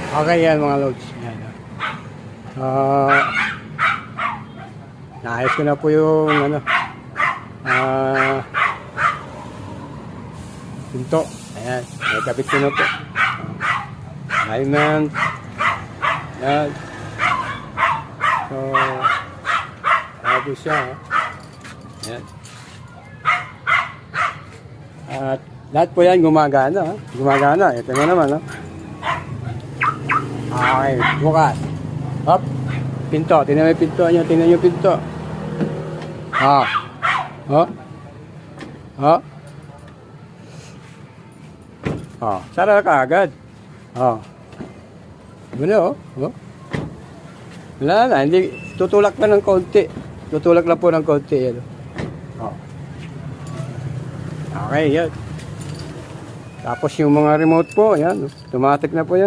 Okay yan mga loads. Yan. Naayos ko na po yung ano, pinto. Ayan, may kapit ko na po. Alignment. Yan. So, tapos siya. Yan. At lahat po yan gumagana. Gumagana. Ito mo naman. Okay, bukas. Hop. Pinto. Tingnan mo yung pinto nyo. Tingnan nyo yung pinto. Oh. Oh. Sara ka agad. Oh. Ano, oh. Wala na. Hindi. Tutulak na ng konti. Tutulak lang po ng konti. Yan. Oh. Okay, yan. Tapos yung mga remote po, yan. Automatic na po yan.